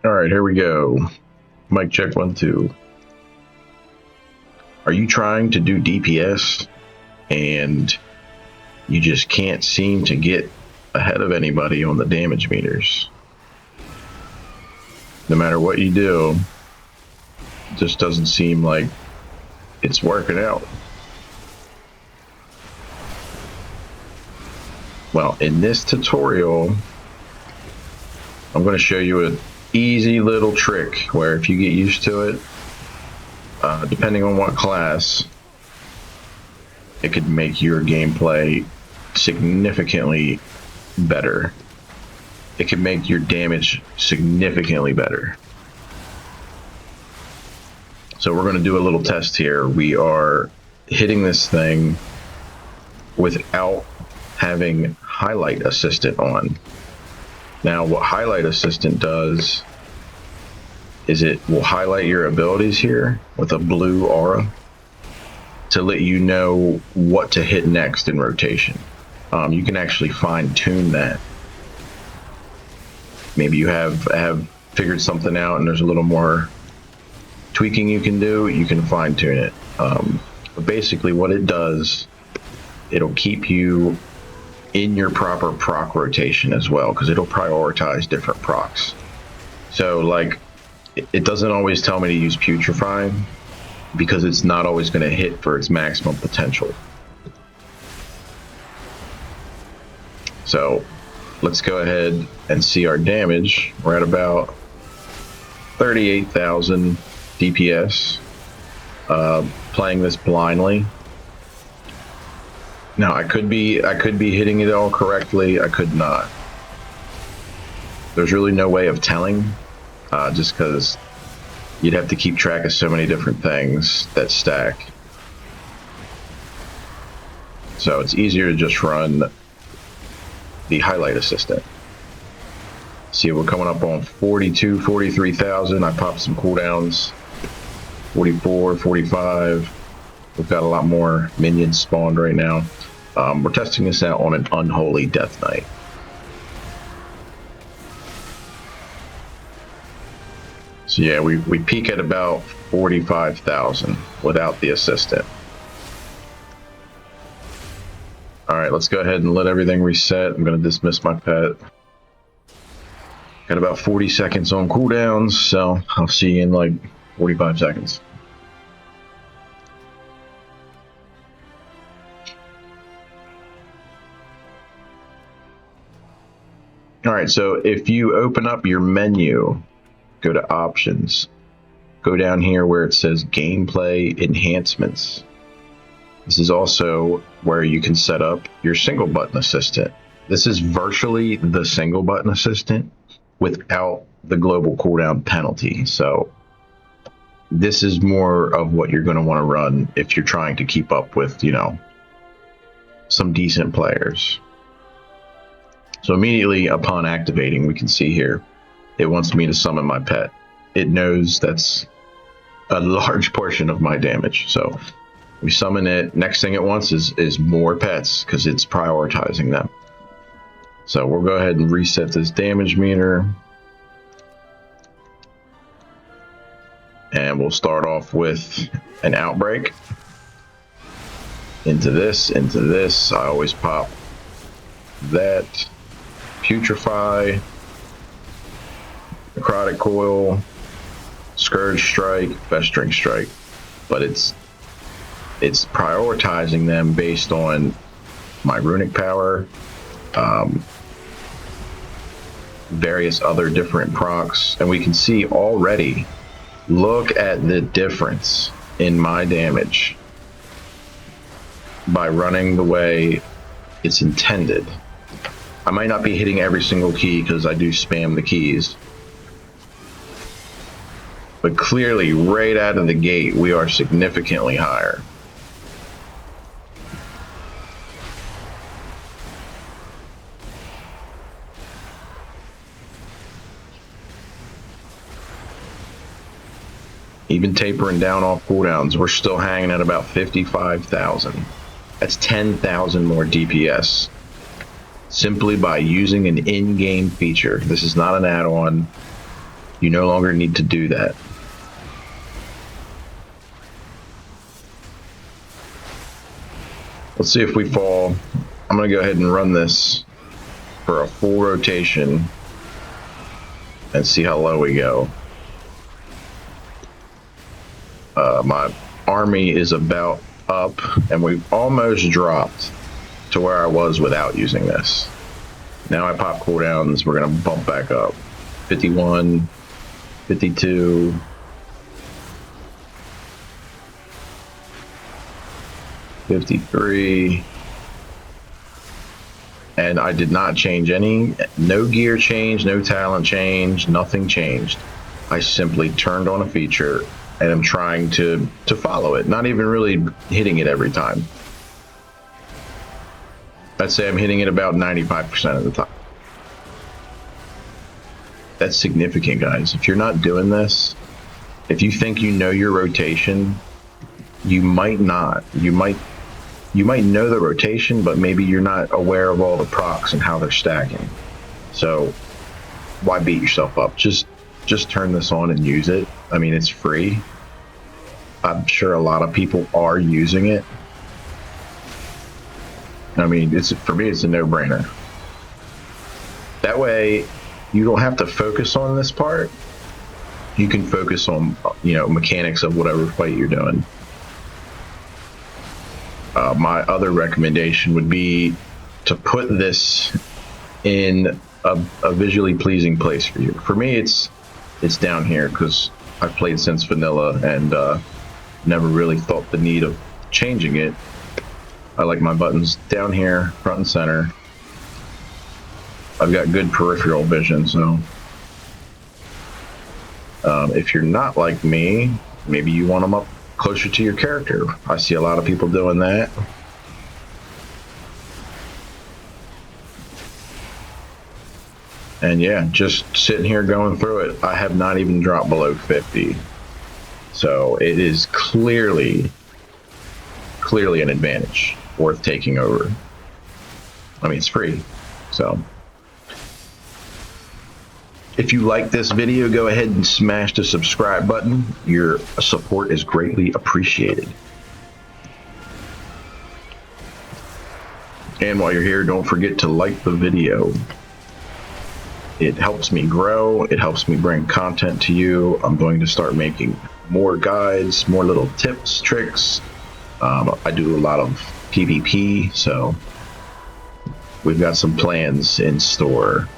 All right, here we go. Mic check 1 2. Are you trying to do DPS and you just can't seem to get ahead of anybody on the damage meters? No matter what you do, it just doesn't seem like it's working out. Well, in this tutorial, I'm going to show you an easy little trick where if you get used to it, depending on what class, it could make your gameplay significantly better. It can make your damage significantly better. So we're going to do a little test here. We are hitting this thing without having Highlight Assistant on. Now, what Highlight Assistant does is it will highlight your abilities here with a blue aura to let you know what to hit next in rotation. You can actually fine-tune that. Maybe you have figured something out and there's a little more tweaking you can do. You can fine-tune it. But basically what it does, it'll keep you in your proper proc rotation as well, because it'll prioritize different procs. So like, it doesn't always tell me to use Putrefy because it's not always going to hit for its maximum potential. So let's go ahead and see our damage. We're at about 38,000 DPS, playing this blindly. Now I could be hitting it all correctly. I could not. There's really no way of telling, just because you'd have to keep track of so many different things that stack. So it's easier to just run the Highlight Assistant. See, we're coming up on 42, 43,000. I popped some cooldowns. 44, 45. We've got a lot more minions spawned right now. We're testing this out on an Unholy Death Knight. So yeah, we peak at about 45,000 without the assistant. All right, let's go ahead and let everything reset. I'm going to dismiss my pet. Got about 40 seconds on cooldowns, so I'll see you in like 45 seconds. All right, so if you open up your menu, go to options, go down here where it says gameplay enhancements. This is also where you can set up your single button assistant. This is virtually the single button assistant without the global cooldown penalty. So this is more of what you're going to want to run if you're trying to keep up with, you know, some decent players. So immediately upon activating, we can see here, it wants me to summon my pet. It knows that's a large portion of my damage. So we summon it. Next thing it wants is more pets because it's prioritizing them. So we'll go ahead and reset this damage meter. And we'll start off with an outbreak. Into this. I always pop that. Putrefy, Necrotic Coil, Scourge Strike, Festering Strike, but it's prioritizing them based on my runic power, various other different procs, and we can see already, look at the difference in my damage by running the way it's intended. I might not be hitting every single key because I do spam the keys. But clearly, right out of the gate, we are significantly higher. Even tapering down off cooldowns, we're still hanging at about 55,000. That's 10,000 more DPS. Simply by using an in-game feature. This is not an add-on. You no longer need to do that. Let's see if we fall. I'm going to go ahead and run this for a full rotation and see how low we go. My army is about up, and we've almost dropped to where I was without using this. Now I pop cooldowns, we're going to bump back up. 51, 52. $53, and I did not change no gear change, no talent change, nothing changed. I simply turned on a feature and I'm trying to follow it, not even really hitting it every time. I'd say I'm hitting it about 95% of the time. That's significant, guys. If you're not doing this, if you think you know your rotation, you might not. You might know the rotation, but maybe you're not aware of all the procs and how they're stacking. So why beat yourself up? Just turn this on and use it. I mean, it's free. I'm sure a lot of people are using it. I mean, for me, it's a no-brainer. That way, you don't have to focus on this part. You can focus on, mechanics of whatever fight you're doing. My other recommendation would be to put this in a visually pleasing place for you. For me, it's down here because I've played since vanilla and never really felt the need of changing it. I like my buttons down here, front and center. I've got good peripheral vision, so if you're not like me, maybe you want them up closer to your character. I see a lot of people doing that. And yeah, just sitting here going through it, I have not even dropped below 50. So it is clearly an advantage worth taking over. I mean, it's free. So if you like this video, go ahead and smash the subscribe button. Your support is greatly appreciated. And while you're here, don't forget to like the video. It helps me grow. It helps me bring content to you. I'm going to start making more guides, more little tips, tricks. I do a lot of PvP, so we've got some plans in store.